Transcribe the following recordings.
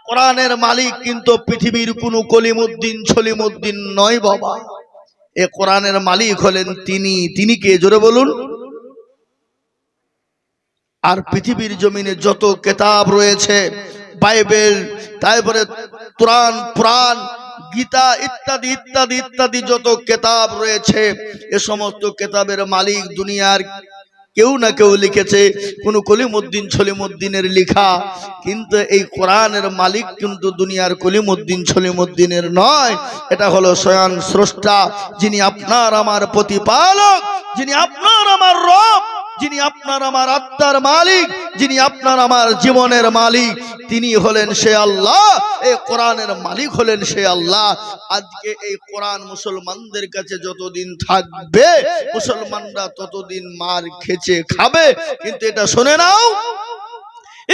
কোরআনের মালিক কিন্তু পৃথিবীর কোনো কলিমুদ্দিন ছলিমুদ্দিন নয় বাবা। এ কোরআনের মালিক হলেন তিনি। তিনি কে? জোরে বলুন। আর পৃথিবীর জমিনে যত কিতাব রয়েছে, বাইবেল, তারপরে কোরআন, পুরাণ, গীতা ইত্যাদি ইত্যাদি ইত্যাদি যত কিতাব রয়েছে, এ সমস্ত কিতাবের মালিক দুনিয়ার কেউ না কেউ লিখেছে, কোন কলিমুদ্দিন ছলিমুদ্দিনের লেখা। কিন্তু এই কোরআনের মালিক কিন্তু দুনিয়ার কলিমুদ্দিন ছলিমুদ্দিনের নয়। এটা হলো স্বয়ং স্রষ্টা, যিনি আপনার আমার প্রতিপালক, যিনি আপনার আমার রব, যিনি আপনার আমার আত্মার মালিক, যিনি আপনার আমার জীবনের মালিক, তিনি হলেন সে আল্লাহ। এই কোরআনের মালিক হলেন সে আল্লাহ। আজকে এই কোরআন মুসলমানদের কাছে যতদিন থাকবে, মুসলমানরা ততদিন মার খেচে খাবে। কিন্তু এটা শুনে নাও,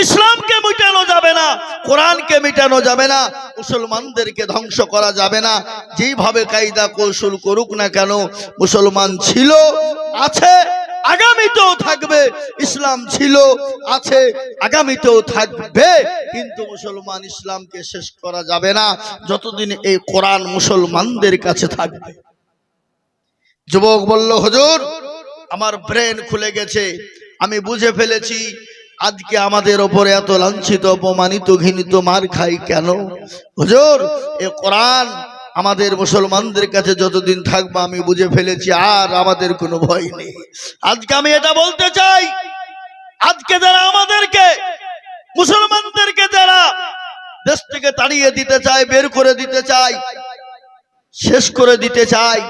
ইসলামকে মিটানো যাবে না, কোরআনকে মিটানো যাবে না, মুসলমানদেরকে ধ্বংস করা যাবে না। যেইভাবে কায়দা কৌশল করুক না কেন, মুসলমান ছিল, আছে, আগামীতেও থাকবে। ইসলাম ছিল, আছে, আগামীতেও থাকবে। কিন্তু মুসলমান ইসলামকে শেষ করা যাবে না যতদিন এই কোরআন মুসলমানদের কাছে থাকবে। যুবক বলল, হুজুর আমার ব্রেন খুলে গেছে, আমি বুঝে ফেলেছি আজকে আমাদের ওপরে এত লাঞ্ছিত, অপমানিত, ঘৃণিত, মার খাই কেন। হুজুর এই কোরআন আমাদের মুসলমানদের কাছে যতদিন থাকবে আমি বুঝে ফেলেছি আর আমাদের কোনো ভয় নেই। আজকে আমি এটা বলতে চাই, আজকে যারা আমাদেরকে, মুসলমানদেরকে যারা দেশ থেকে তাড়িয়ে দিতে চায়, বের করে দিতে চায়, শেষ করে দিতে চায়,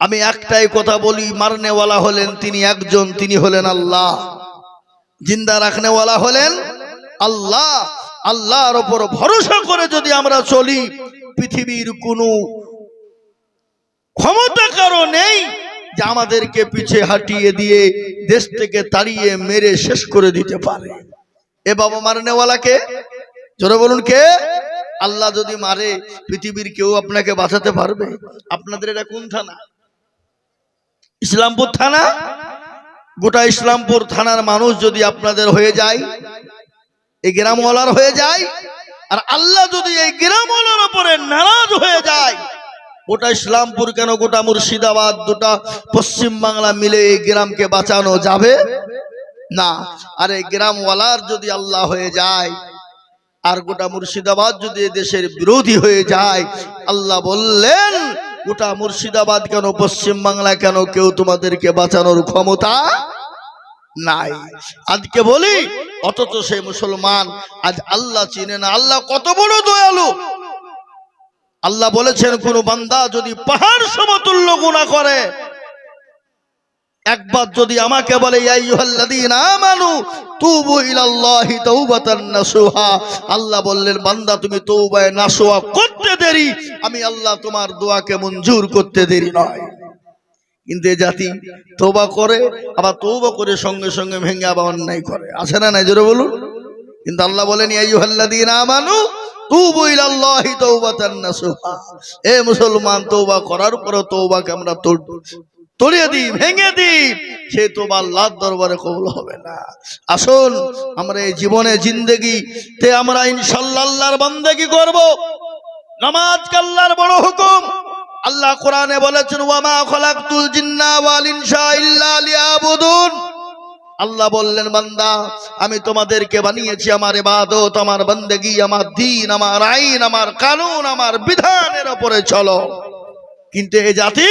আমি একটাই কথা বলি, মারনেওয়ালা হলেন তিনি একজন, তিনি হলেন আল্লাহ। জিন্দা রাখনেওয়ালা হলেন আল্লাহ। আল্লাহর উপর ভরসা করে যদি আমরা চলি, পৃথিবীর কোনো ক্ষমতা কারো নেই যে আমাদেরকে পিছে হাঁটিয়ে দিয়ে দেশ থেকে তাড়িয়ে মেরে শেষ করে দিতে পারে। এ বাবা, মারনেওয়ালাকে জোরে বলুন কে? আল্লাহ যদি মারে, পৃথিবীর কেউ আপনাকে বাঁচাতে পারবে? আপনাদের এটা কোন থানা? ইসলামপুর থানা। গোটা ইসলামপুর থানার মানুষ যদি আপনাদের হয়ে যায়, এই গ্রামওয়ালার হয়ে যায়, আর আল্লাহ যদি এই গ্রামওয়ালার উপরে নারাজ হয়ে যায়, গোটা ইসলামপুর কেন, গোটা মুর্শিদাবাদ, গোটা পশ্চিম বাংলা মিলে এই গ্রামকে বাঁচানো যাবে না। আর এই গ্রামওয়ালার যদি আল্লাহ হয়ে যায়, আর গোটা মুর্শিদাবাদ যদি দেশের বিরোধী হয়ে যায়, আল্লাহ বললেন গোটা মুর্শিদাবাদ কেন, পশ্চিম বাংলা কেন, কেউ তোমাদেরকে বাঁচানোর ক্ষমতা নাই। আজকে বলি, অথচ সেই মুসলমান আজ আল্লাহ চিনে না। আল্লাহ কত বড় দয়ালু। আল্লাহ বলেছেন, কোন বান্দা যদি পাহাড় সমতুল্য গুনাহ করে, একবার যদি আমাকে বলে ইয়া আইয়ুহাল্লাযীনা আমানু তুবু ইলাল্লাহি তাওবাতান নাসুহা, আল্লাহ বললেন বান্দা তুমি তওবায়ে নাসুহা করতে দেরি, আমি আল্লাহ তোমার দোয়াকে মঞ্জুর করতে দেরি নয়। কিন্তু এই জাতি তওবা করে, আবার তওবা করে সঙ্গে সঙ্গে ভেঙে আবার অন্যায় করে, আছে না নাই? জোরে বলুন। কিন্তু আল্লাহ বলেন ইয়া আইয়ুহাল্লাযীনা আমানু তুবু ইলাল্লাহি তাওবাতান নাসুহা। এ মুসলমান, তওবা করার পর তওবাকে আমরা তড়িয়ে দিই, ভেঙে দিই, সে তওবা আল্লাহর দরবারে কবুল হবে না। আসুন আমরা এই জীবনে জিন্দেগিতে আমরা ইনশাআল্লাহ আল্লাহর বান্দেগি করব। নামাজ আল্লাহর বড় হুকুম। আল্লাহ কোরআনে বলেছেন, ওয়া মা খালাকতুল জিন্না ওয়াল ইনসা ইল্লা লিয়াবুদুন। আল্লাহ বললেন বান্দা, আমি তোমাদেরকে বানিয়েছি আমার ইবাদত, আমার বান্দেগি, আমার দ্বীন, আমার আইন, আমার কানুন, আমার বিধানের উপরে চলো। কিন্তু এই জাতি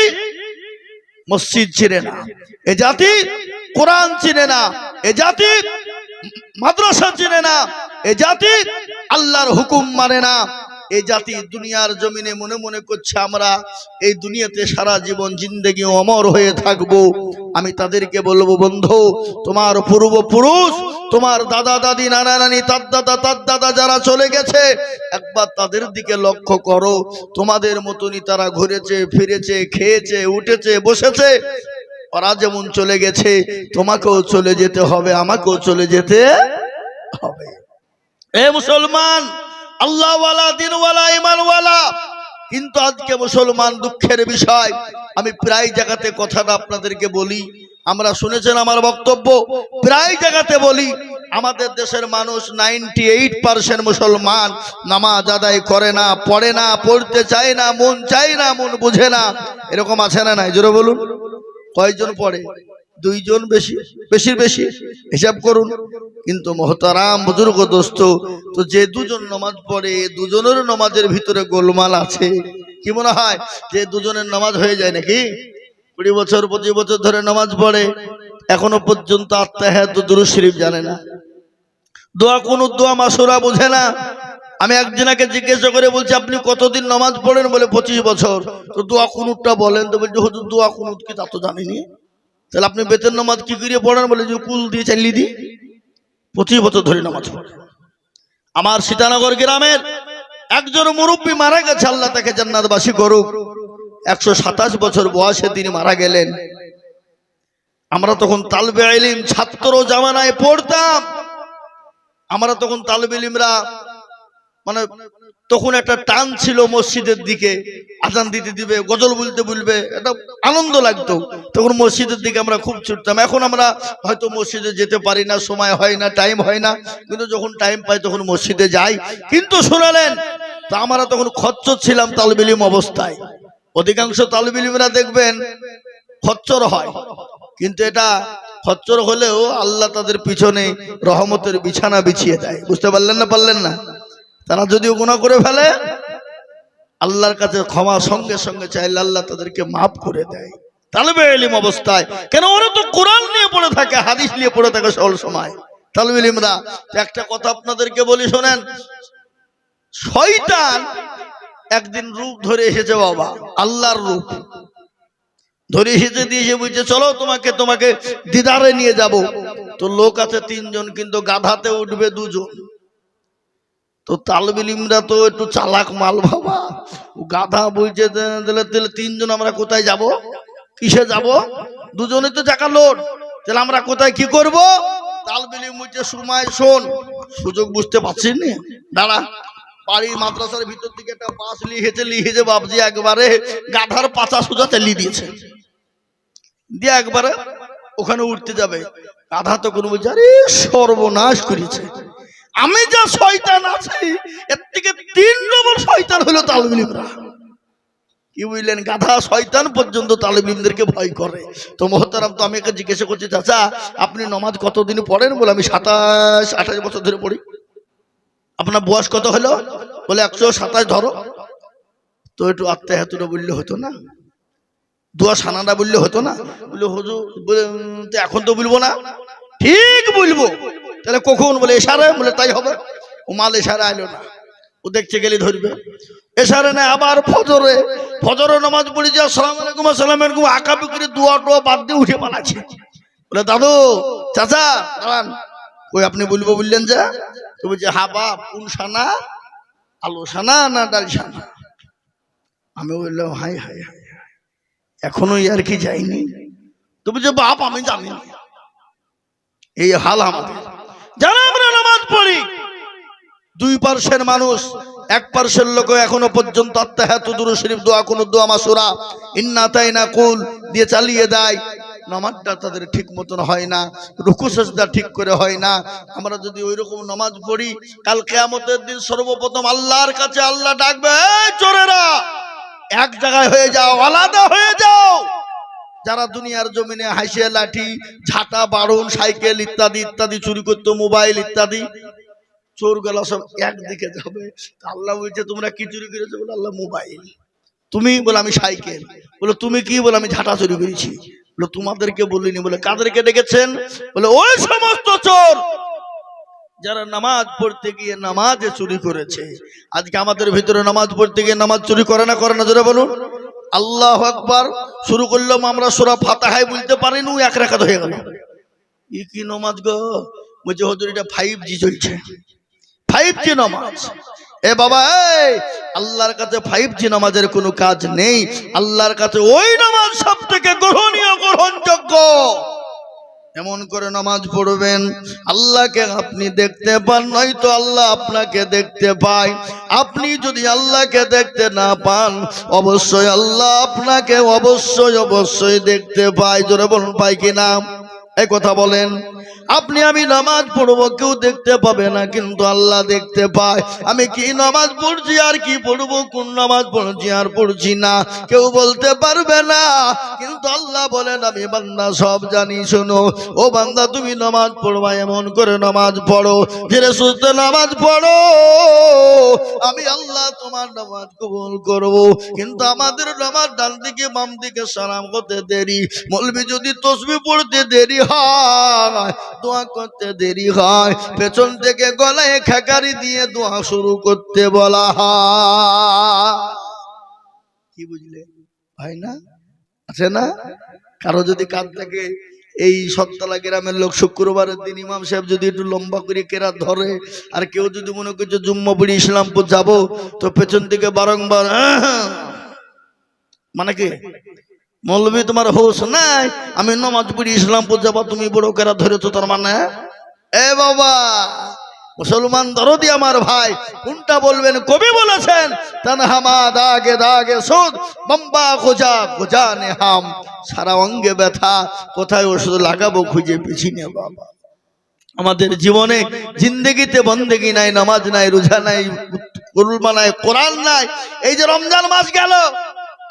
মসজিদ চিনে না, এ জাতি কোরআন চিনে না, এ জাতি মাদ্রাসা চিনে না, এ জাতি আল্লাহর হুকুম মানে না। এই জাতি দুনিয়ার জমিনে মনে মনে করছে আমরা এই দুনিয়াতে সারা জীবন জিন্দেগি অমর হয়ে থাকবো। আমি তাদেরকে বলবো, বন্ধু, তোমার পূর্বপুরুষ, তোমার দাদা দাদি, নানা নানি, তার দাদা যারা চলে গেছে, একবার তাদের দিকে লক্ষ্য করো। তোমাদের মতনই তারা ঘুরেছে, ফিরেছে, খেয়েছে, উঠেছে, বসেছে। ওরা যেমন চলে গেছে, তোমাকেও চলে যেতে হবে, আমাকেও চলে যেতে হবে। এ মুসলমান, আল্লাহওয়ালা, দিনওয়ালা, ইমানওয়ালা, কিন্তু আজকে মুসলমান দুঃখের বিষয়, আমি প্রায় জায়গাতে কথাটা আপনাদেরকে বলি, আমরা শুনেছেন আমার বক্তব্য, প্রায় জায়গাতে বলি আমাদের দেশের মানুষ 98% মুসলমান নামাজ আদায় করে না, পড়ে না, পড়তে চায় না, মন চায় না, মন বুঝে না। এরকম আছে না নাই? জোরে বলুন। কয়জন পড়ে? 2 জন বেশি, বেশির বেশি হিসাব করুন। কিন্তু মহতারাম বুজুর্গ দোস্ত, তো যে 2 জন নামাজ পড়ে, 2 জনের নামাজের ভিতরে গোলমাল আছে। কি মনে হয় যে 2 জনের নামাজ হয়ে যায় নাকি? 20 বছর 25 বছর ধরে নামাজ পড়ে, এখনো পর্যন্ত আত্তাহিয়াত দুরূদ শরীফ জানে না, দোয়া কুনুত দোয়া মাসুরা বোঝে না। আমি একজনকে জিজ্ঞাসা করে বলছি, আপনি কতদিন নামাজ পড়েন? বলে 25 বছর। তো দোয়া কুনুতটা বলেন তো। বলছে হুজুর দোয়া কুনুত কি তা তো জানিনি। তাহলে আপনি বেতের নামাজ কি করে পড়েন? বলে যে কুল দিয়ে চালিয়ে দিই। 25 বছর ধরে নামাজ পড়ে। আমার সীতানগর গ্রামের একজন মুরব্বী মারা গেছে, আল্লাহ তাকে জান্নাতবাসী করুক। 127 বছর বয়সে তিনি মারা গেলেন। আমরা তখন তালবে ইলম ছাত্র জামানায় পড়তাম। আমরা তখন তালবে ইলমরা মানে তখন একটা টান ছিল মসজিদের দিকে, আজান দিতে দিবে, গজল বলতে বলবে, এটা আনন্দ লাগতো। তখন মসজিদের দিকে আমরা খুব ছুটতাম। এখন আমরা হয়তো মসজিদে যেতে পারি না, সময় হয় না, টাইম হয় না, কিন্তু যখন টাইম পাই তখন মসজিদে যাই। কিন্তু শোনালেন, তা আমরা তখন খচ্চর ছিলাম তালবে ইলম অবস্থায়। অধিকাংশ তালবে ইলমরা দেখবেন খচ্চর হয়, কিন্তু এটা খচ্চর হলেও আল্লাহ তাদের পিছনে রহমতের বিছানা বিছিয়ে দেয়। বুঝতে পারলেন না? পারলেন না? তারা যদিও গুনাহ করে ফেলে, আল্লাহর কাছে ক্ষমা সঙ্গে সঙ্গে চাইলে আল্লাহ তাদেরকে মাফ করে দেয় তালেবে ইলম অবস্থায়। কেন? ওরা তো কোরআন নিয়ে পড়ে থাকে, হাদিস নিয়ে পড়ে থাকে সব সময় তালেবে ইলমরা। একটা কথা আপনাদেরকে বলি শোনেন, শয়তান একদিন রূপ ধরে এসেছে বাবা, আল্লাহর রূপ ধরে এসেছে, দিয়েছে, বুঝছে চলো তোমাকে তোমাকে দিদারে নিয়ে যাব। তো লোক আছে 3 জন, কিন্তু গাধাতে উঠবে 2 জন। তো তালবে ইলমরা তো একটু চালাক মাল বাবা, গাধা বলছে তাহলে 3 জন আমরা কোথায় যাব, কিসে যাব? 2 জনই তো টাকা লোড, তাহলে আমরা কোথায় কি করব? তালবে ইলম বলছে সময় শোন, সুযোগ বুঝতে পারছিস না, দাঁড়া। বাড়ির মাদ্রাসার ভিতর থেকে একটা বাস লিখেছে বাবজি, একবারে গাধার পাছা সোজা চালিয়ে দিয়েছে, দিয়ে একবারে ওখানে উঠতে যাবে। গাধা তো কোনো বলছে আরে সর্বনাশ করেছে, আমি যা শয়তান আছি এর থেকে 3 নম্বর শয়তান হলো তালেবে ইলমরা। কি বুঝলেন? গাধা শয়তান পর্যন্ত তালেবে ইলমদেরকে ভয় করে। তো মুহতারাম, তো আমি একে জিজ্ঞাসা করছি, চাচা আপনি নামাজ কতদিন পড়েন? বলে আমি 27-28 বছর ধরে পড়ি। আপনার বয়স কত হলো? বলে 127 ধরো। তো একটু আত্মাহাতুটা বললে হতো না? দোয়া সানাটা বললে হতো না? বলে হুজুর এখন তো বলবো না। ঠিক বলবো। তাহলে কখন? বলে এশারে। বলে তাই হবে। ও মাল এশারে আইলো না, ও দেখতে গেলে ধরবে। এশারে না, আবার ফজরে নামাজ পড়ে যে আসসালামু আলাইকুম আসসালামু আলাইকুম আকাবি করে দোয়া টোয়া বাদ দিয়ে উঠে পালাচ্ছে। বলে দাদু চাচা দাঁড়ান, ওই আপনি বলবো বললেন যে? তো বলছে হা বাপ, কোন সানা, আলো সানা না ডাল সানা? আমি বললাম হাই হাই হাই, এখনো আর কি যায়নি? তো বলছে বাপ আমি জানি না। এই হাল আমাদের, যারা আমরা নামাজ পড়ি 2% মানুষ, 1% লোক এখনো পর্যন্ত আত্তাহিয়াতু দুরূদ শরীফ দোয়া কুনুত দোয়া মাসুরা ইন্না তাইনা কুল দিয়ে চালিয়ে দেয়। নামাজটা তাদের ঠিক মতন হয় না, রুকু সিজদা ঠিক করে হয় না। আমরা যদি ওই রকম নামাজ পড়ি, কাল কিয়ামতের দিন সর্বপ্রথম আল্লাহর কাছে আল্লাহ ডাকবে, এই চোরেরা এক জায়গায় হয়ে যাও, আলাদা হয়ে যাও। যারা দুনিয়ার জমিনে হাসিয়া লাঠি ঝাঁটা বারণ সাইকেল ইত্যাদি ইত্যাদি চুরি করতো, মোবাইল ইত্যাদি, চোর গলা সব একদিকে যাবে। আল্লাহ বলছে তোমরা কি চুরি করেছো? বলে আল্লাহ মোবাইল। তুমি? বলে আমি সাইকেল। বলে তুমি কি? বলে আমি ঝাঁটা চুরি করেছি। বলে তোমাদেরকে বলিনি। বলে কাদেরকে ডেকেছেন? বলে ওই সমস্ত চোর যারা নামাজ পড়তে গিয়ে নামাজে চুরি করেছে। আজকে আমাদের ভিতরে নামাজ পড়তে গিয়ে নামাজ চুরি করে না? করে না? জোরে বলুন আল্লাহু আকবার। শুরু করলাম আমরা সূরা ফাতিহায় বলতে পারিনি, 1 রাকাত হয়ে গেল। কি নামাজ গো? বলছে হুজুর এটা 5G চলছে, 5G নামাজ। এ বাবা, এই আল্লাহর কাছে 5G নামাজের কোনো কাজ নেই। আল্লাহর কাছে ওই নামাজ সবথেকে গ্রহণীয়, গ্রহণযোগ্য। এমন করে নামাজ পড়বেন আল্লাহকে আপনি দেখতে পান, নয়তো আল্লাহ আপনাকে দেখতে পায়। আপনি যদি আল্লাহকে দেখতে না পান, অবশ্যই আল্লাহ আপনাকে অবশ্যই দেখতে পায়। জোরে বলুন পায় কিনা? এই কথা বলেন। আপনি আমি নামাজ পড়বো, কেউ দেখতে পাবে না, কিন্তু আল্লাহ দেখতে পায়। আমি কি নামাজ পড়ছি আর কি পড়বো, কোন নামাজ পড়ছি আর পড়ছি না, কেউ বলতে পারবে না, কিন্তু আল্লাহ বলেন আমি বান্দা সব জানি। শোনো ও বান্দা, তুমি নামাজ পড়বা, এমন করে নামাজ পড়ো, ধীরে সুস্থে নামাজ পড়ো, আমি আল্লাহ তোমার নামাজ কবুল করব। কিন্তু আমাদের নামাজ ডান দিকে বাম দিকে সালাম করতে দেরি, মৌলবি যদি তাসবিহ পড়তে দেরি হয়, দোয়া করতে দেরি হয়, পেছন থেকে গলায় খেকারি দিয়ে দোয়া শুরু করতে বলা হয়। কি বুঝলে ভাই? না আছে না কারো যদি কাঁদ থাকে, এই সত্তলা গ্রামের লোক শুক্রবারের দিন ইমাম সাহেব যদি একটু লম্বা করে কেরাত ধরে, আর কেউ যদি মনে করছে জুম্মাপুরি ইসলামপুর যাব, তো পেছন থেকে বারংবার মানে কি মৌলবী তোমার হোশ নাই, আমি নামাজ পড়ি ইসলামপুর যাবো, তুমি বড় কেরাত ধরেছো, তার মানে এ বাবা মুসলমান দরদি আমার ভাই, কোনটা বলবেন? কবি বলেছেন তানহামা দাগে দাগে সুদ বম্বা খোঁজা খোঁজা নে হাম, সারা অঙ্গে ব্যথা, কোথায় ওষুধ লাগাবো খুঁজে পেছি না বাবা। আমাদের জীবনে জিন্দেগিতে বন্দেগি নাই, নামাজ নাই, রোজা নাই, কুরবান নাই, কোরআন নাই। এই যে রমজান মাস গেল,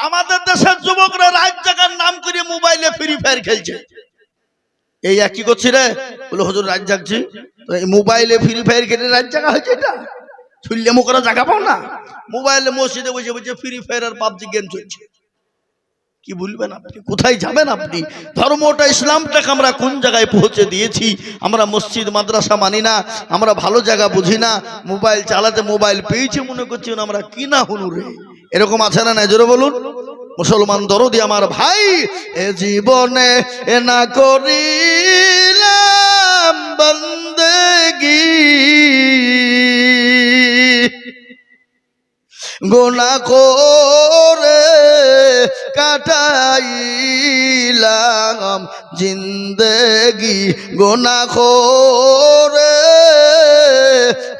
আমাদের দেশের যুবকরা রাত জাগার নাম করে মোবাইলে ফ্রি ফায়ার খেলছে। এই একই করছি রে, বলে হুজুর রাত জাগছি, মোবাইলে ফ্রি ফায়ার খেলে রাত জাগা হয়েছে? এটা শুনলে মুখরা জাগা পাও না? মোবাইলে মসজিদে বসে বসে ফ্রি ফায়ার আর পাবজি গেম চলছে। কি বলবেন আপনি? কোথায় যাবেন আপনি? ধর্মটা ইসলামটাকে আমরা কোন জায়গায় পৌঁছে দিয়েছি? আমরা মসজিদ মাদ্রাসা মানি না, আমরা ভালো জায়গা বুঝি না, মোবাইল চালাতে মোবাইল পেয়েছি মনে করছি আমরা কি না হুনুরে। এরকম আছে না? নাই জোরে বলুন। মুসলমান দরদি আমার ভাই, এ জীবনে এ না করিলাম বন্দেগি, গুনাহ করে কাটাইলাম জিন্দেগি, গুনাহ করে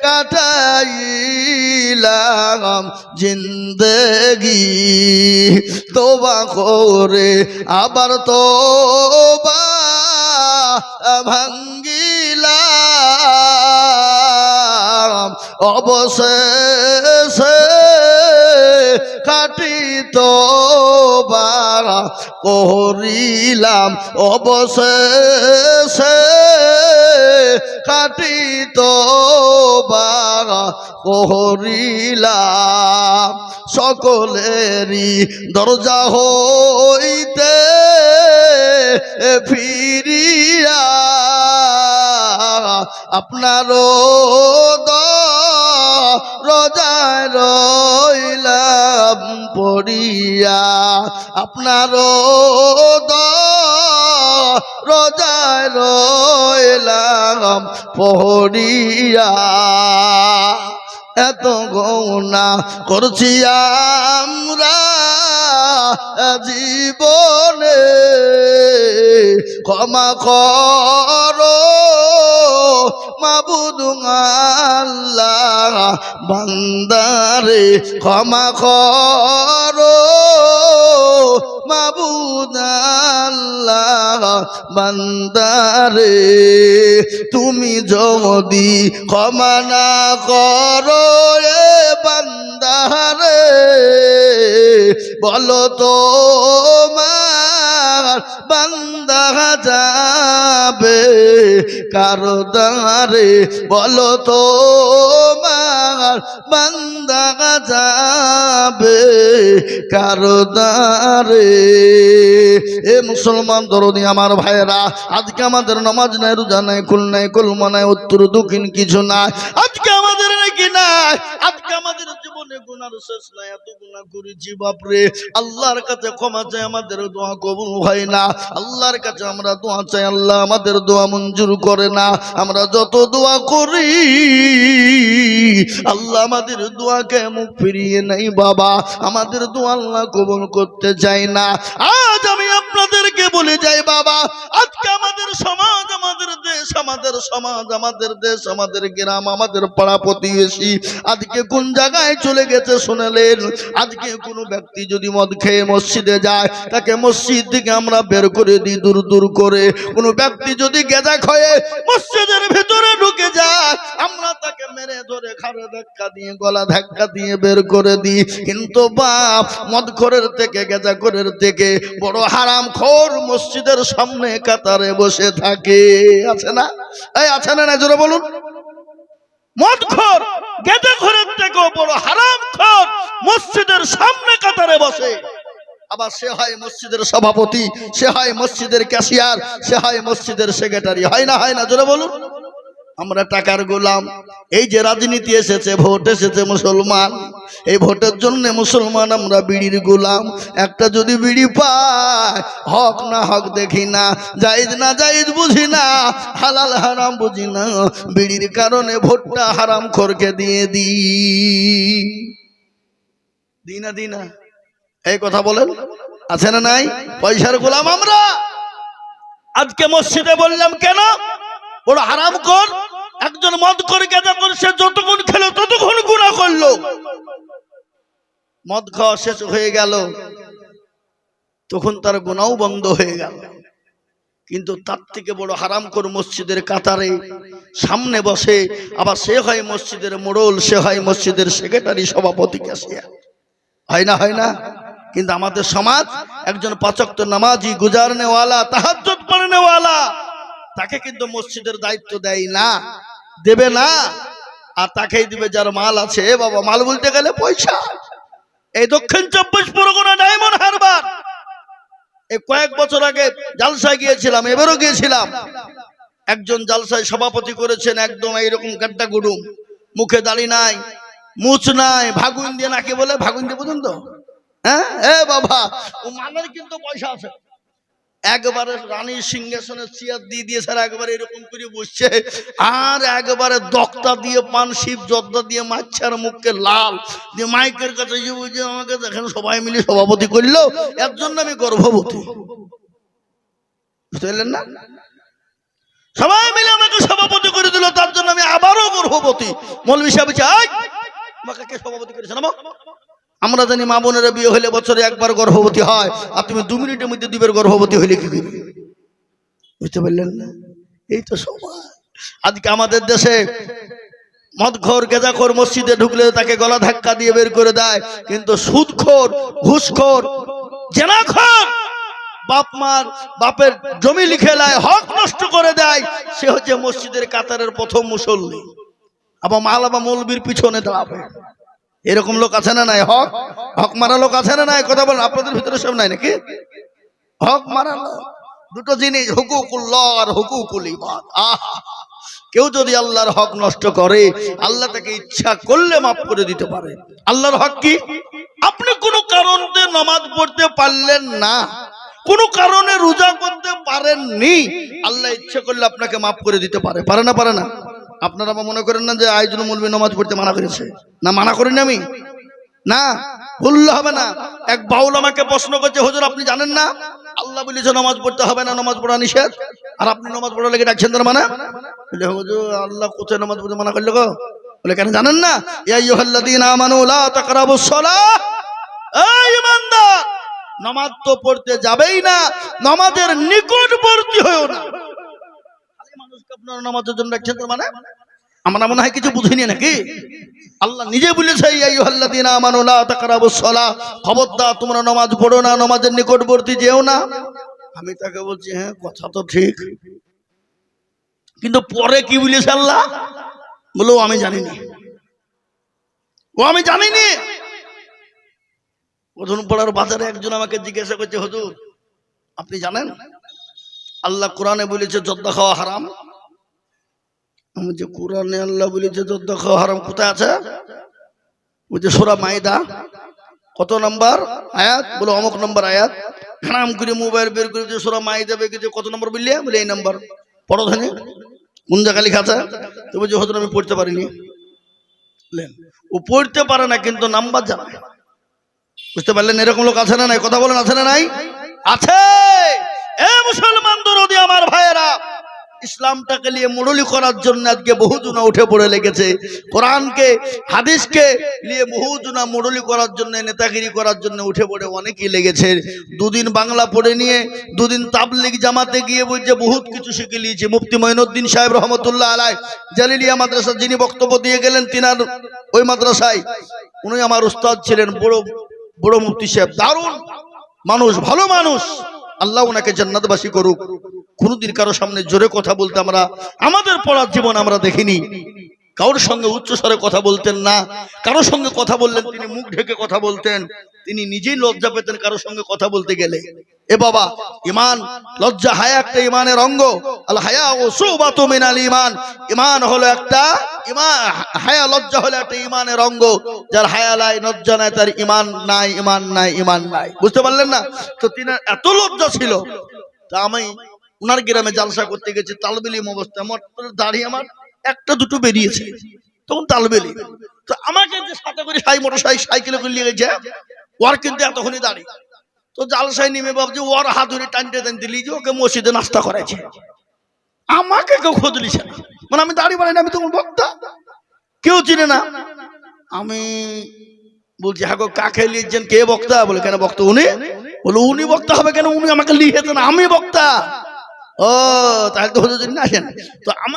কাটাইলাম জিন্দেগি, তোবা করে আবার তোবা ভাঙ্গিলাম, অবশেষে খাটি তোবা করিলাম, অবশেষে খাটি তোবা করিলাম, সকলেরই দরজা হইতে ফিরিয়া আপনারও দরজায় রইলাম পড়িয়া, আপনারও দরজায় রইলাম পড়িয়া। এত গুনাহ করছি আমরা জীবনে, ক্ষমা করো মাবুদ আল্লাহ, বান্দারে ক্ষমা করো মাবুদ আল্লাহ, বান্দারে তুমি যদি ক্ষমা না করো এ বান্দারে, বলো তো বান্দা যাবে কার দ্বারে, বলো তো বান্দা যাবে কার দ্বারে। এ মুসলমান দরদি আমার ভাইরা, আজকে আমাদের নামাজ নাই, রোজা নাই, কুল নাই, কলমা নাই, উত্তর দক্ষিণ কিছু নাই, আজকে আমাদের নাকি নাই, আজকে আমাদের জীবনে গুনার শেষ নাই। এত গুনাহ করেছি বাপরে, আল্লাহর কাছে ক্ষমা চাই, আমাদের দোয়া কবুল হয় না। আল্লাহর কাছে আমরা দোয়া চাই, আল্লাহ আমাদের দোয়া মঞ্জুর করে না। আমরা যত দোয়া করি আল্লাহ আমাদের দোয়াকে মুখ ফিরিয়ে নেই বাবা, আমাদের দোয়া আল্লাহ কবুল করতে চাই না। আজ আমি আপনাদেরকে বলে যাই বাবা, আজকে আমাদের সমাজ, আমাদের দেশ, আমাদের দেশ, আমাদের গ্রাম, আমাদের পাড়া প্রতিবেশী আজকে কোন জায়গায় চলে গেছে শুনলেন? আজকে কোনো ব্যক্তি যদি মদ খেয়ে মসজিদে যায়, তাকে মসজিদ থেকে আমরা বের করে দিই দূর দূর করে। কোনো ব্যক্তি যদি গেঁজা খেয়ে মসজিদের ভিতরে ঢুকে যায়, আমরা তাকে মেরে ধরে ঘাড়ে ধাক্কা দিয়ে, গলা ধাক্কা দিয়ে বের করে দিই। কিন্তু বাপ, মদখোরের থেকে, গেঁজাখোরের থেকে বড় হারামখোর মসজিদের সামনে কাতারে বসে থাকে। আছে না? এই আছে না? না জোরে বলুন। মদখোর, গেঁজাখোরের থেকেও বড় হারামখোর মসজিদের সামনে কাতারে বসে। আবার সে হয় মসজিদের সভাপতি, সে হয় মসজিদের ক্যাশিয়ার, সে হয় মসজিদের সেক্রেটারি। হয় না? হয় না? জোরে বলুন। আমরা টাকার গোলাম। এই যে রাজনীতি এসেছে, ভোট এসেছে মুসলমান, এই ভোটের জন্য মুসলমান আমরা বিড়ির গোলাম। একটা যদি বিড়ি পায়, হক না হক দেখি না, জায়েজ না জায়েজ বুঝি না, হালাল হারাম বুঝি না, বিড়ির কারণে ভোটটা হারামখোরকে দিয়ে দিই না? দিই না? এই কথা বলেন, আছে না নাই? পয়সার গোলাম আমরা। আজকে মসজিদে বললাম কেন? বড় হারামখোর একজন মদখোর, গেঁজাখোর, সে যতক্ষণ খেলো ততক্ষণ গুনাহ করলো। মদ খাওয়া শেষ হয়ে গেল, তখন তার গুনাহও বন্ধ হয়ে গেল। কিন্তু তার থেকে বড় হারামখোর মসজিদের কাতারে সামনে বসে, আবার সে হয় মসজিদের মোড়ল, সে হয় মসজিদের সেক্রেটারি, সভাপতি, ক্যাশিয়ার। হয় না? হয় না? কিন্তু আমাদের সমাজ একজন পাঁচ ওয়াক্ত নামাজি, গুজারনেওয়ালা, তাহাজ্জুদ পড়নেওয়ালা, তাকে কিন্তু মসজিদের দায়িত্ব দেয় না, দেবে না। আর তাকেই দিবে যার মাল আছে। বাবা, মাল বলতে গেলে পয়সা। এই দক্ষিণ 24 পরগনা ডায়মন্ড হারবার, এই কয়েক বছর আগে জালসায় গিয়েছিলাম, এবারও গিয়েছিলাম। একজন জালসায় সভাপতি করেছেন, একদম এইরকম গাড্ডা গুডুম, মুখে দাড়ি নাই, মুছ নাই, ভাগুন দিয়ে নাকে বলে, ভাগুন দিয়ে বুঝুন তো? হ্যাঁ, এ বাবা, ও মানের কিন্তু পয়সা আছে। একবারে রানীর সিংহাসনের চেয়ার দিয়ে দিয়েছে, আর একবারে এরকম করে বসছে, আর একবারে দক্তা দিয়ে, পান শিব জর্দা দিয়ে মারছে, আর মুখকে লাল দিয়ে মাইকের কাছে যে বুঝে আমাকে দেখেন সবাই মিলে সভাপতি করলো, এর জন্য আমি গর্ভবতী। বুঝতে পারলেন না? সবাই মিলে আমাকে সভাপতি করে দিল, তার জন্য আমি আবারও গর্ভবতী। মৌলভী সাহেব বলছে, আমাকে কে সভাপতি করেছে? না, আমরা জানি মা বোনেরা বিয়ে হলে বছরে একবার গর্ভবতী হয়, আর তুমি 2 মিনিটের মধ্যে 2 বার গর্ভবতী হইলে কি করবে? বুঝতে পারলেন না? এই তো সমাজ। আজকে আমাদের দেশে মদখোর, গেঁজাখোর মসজিদে ঢুকলে তাকে গলা ধাক্কা দিয়ে বের করে দেয়। কিন্তু সুদখোর, ঘুষখোর, জেনাখোর, বাপের জমি লিখে নেয়, হক নষ্ট করে দেয়, সে হচ্ছে মসজিদের কাতারের প্রথম মুসল্লি। আবার মালাবা মৌলবীর পিছনে দাঁড়াবে। এরকম লোক আছে না নাই? হক মারা লোক আছে না নাই? কথা বলেন, আপনাদের ভিতরে সব নাই নাকি? হক মারা লোক। দুটো জিনিস, হুকুকুল্লাহ আর হুকুকুল ইবাদ। কেউ যদি আল্লাহর হক নষ্ট করে, আল্লাহ তাকে ইচ্ছা করলে মাফ করে দিতে পারে। আল্লাহর হক কি? আপনি কোনো কারণে নামাজ পড়তে পারলেন না, কোনো কারণে রোজা করতে পারেননি, আল্লাহ ইচ্ছা করলে আপনাকে মাফ করে দিতে পারে। পারে না? পারে না? আপনারা মনে করেন না যে আইজুল মৌলবী নামাজ পড়তে মানা করেছে? না, মানা করিনি আমি, না, বললে হবে না। এক বাউল আমাকে প্রশ্ন করছে, হুজুর আপনি জানেন না আল্লাহ বলেছে নামাজ পড়তে হবে না, নামাজ পড়া নিষেধ, আর আপনি নামাজ পড়া লেগে ডাকছেন তার মানে? বলে হুজুর আল্লাহ কোথায় নামাজ পড়তে মানা করলো গো? বলে কেন জানেন না? ইয়া আইয়ুহাল্লাযীনা আমানু লা তাকরাবুস সালাহ, এই ইমানদার, নামাজ তো পড়তে যাবেই না, নামাজের নিকটবর্তী হয়ও না। খালি মানুষকে আপনারা নামাজের জন্য ডাকছেন তার মানে? আমরা মনে হয় কিছু বুঝিনি নাকি? আল্লাহ নিজে বলেছে, ইয়া আইয়ুহাল্লাযীনা আমানু লা তাকরাবুস সালাহ, খবরদার তোমরা নামাজ পড়ো না, নামাজের নিকটবর্তী যেও না। আমি তাকে বলছি, হ্যাঁ কথা তো ঠিক, কিন্তু পরে কি বলেছে আল্লাহ? বলো আমি জানিনি, আমি জানিনি। প্রথম পড়ার বাজারে একজন আমাকে জিজ্ঞাসা করছে, হুজুর আপনি জানেন আল্লাহ কোরআনে বলেছে জর্দা খাওয়া হারাম? আমি যে কোরআনে আল্লাহ বলেছে জর্দা খাওয়া হারাম, কোথায় আছে? বলছে সূরা মাইদা কত নম্বর আয়াত? বলে অমুক নম্বর আয়াত। হারাম করে মোবাইল বের করে যে সূরা মাইদা বের করে কত নম্বর বললে? বলে এই নম্বর। পড়ো ধানে কোন জায়গা লেখা আছে? তো বলছে হুজুর আমি পড়তে পারিনি। ও পড়তে পারে না কিন্তু নাম্বার জানে। বুঝতে পারলেন? এরকম লোক আছে না নাই? কথা বলেন, আছে না নাই? আছে। এ মুসলমান দরদি আমার ভাইয়েরা, ইসলামটাকে নিয়ে মুরলি করার জন্য আজকে বহুজনা উঠে পড়ে লেগেছে। কোরআনকে হাদিসকে নিয়ে বহুজনা মুরলি করার জন্য, নেতাগিরি করার জন্য উঠে পড়ে অনেকেই লেগেছে। দুদিন বাংলা পড়ে নিয়ে দুদিন তাবলিগ জামাতে গিয়ে বলছে বহুত কিছু শিখে নিয়েছে। মুফতি মঈনুদ্দিন সাহেব রহমতুল্লাহ আলাইহি জালিলিয়া মাদ্রাসা যিনি বক্তব্য দিয়ে গেলেন, তিনার ওই মাদ্রাসায় উনি আমার উস্তাদ ছিলেন, বড় বড় মুফতি সাহেব, দারুণ মানুষ, ভালো মানুষ। আল্লাহ ওনাকে জান্নাতবাসী করুক। কোনদিন কারো সামনে জোরে কথা বলতে আমরা, আমাদের পড়ার জীবন আমরা দেখিনি। কারোর সঙ্গে উচ্চ স্বরে কথা বলতেন না। কারোর সঙ্গে কথা বললেন তিনি মুখ ঢেকে কথা বলতেন। তিনি নিজেই লজ্জা পেতেন কারোর সঙ্গে কথা বলতে গেলে। এ বাবা, ইমান, লজ্জা, হায়া একটা ইমানের অঙ্গ। আল হায়া ও শুবাতু মিনাল ঈমান। ঈমান হলো একটা, ঈমান, হায়া লজ্জা হলো একটা ঈমানের অঙ্গ। যার হায়া নাই, লজ্জা নাই, তার ঈমান নাই, ঈমান নাই, ঈমান নাই। বুঝতে পারলেন না? তো তিনার এত লজ্জা ছিল। তা আমি উনার গ্রামে জালসা করতে গেছি, তালবেলিম অবস্থা, আমার দাঁড়িয়ে আমার একটা দুটো বেরিয়েছে, তখন তালবেলি। তো আমাকে যে সাথে করে মোটর সাইকেলে করে নিয়ে গেছে, ওর কিন্তু এতক্ষণই দাঁড়িয়ে। তো জালসায় নেমে ভাবছি ওর হাত ধরে টানতে টানতে লিখে ওকে মসজিদে নাস্তা করাইছে। আমাকে কেউ খোঁজ নিছে না, মানে আমি দাঁড়িয়ে বাড়াই না, আমি তখন বক্তা, কেউ চিনে না। আমি বলছি হ্যাঁ গো, কাকে লিখছেন, কে বক্তা? বলে কেন বক্তা? উনি। বলে উনি বক্তা হবে কেন? উনি আমাকে লিখেছেন, আমি বক্তা। ও তাহলে তো হুজুর না আসেন। তো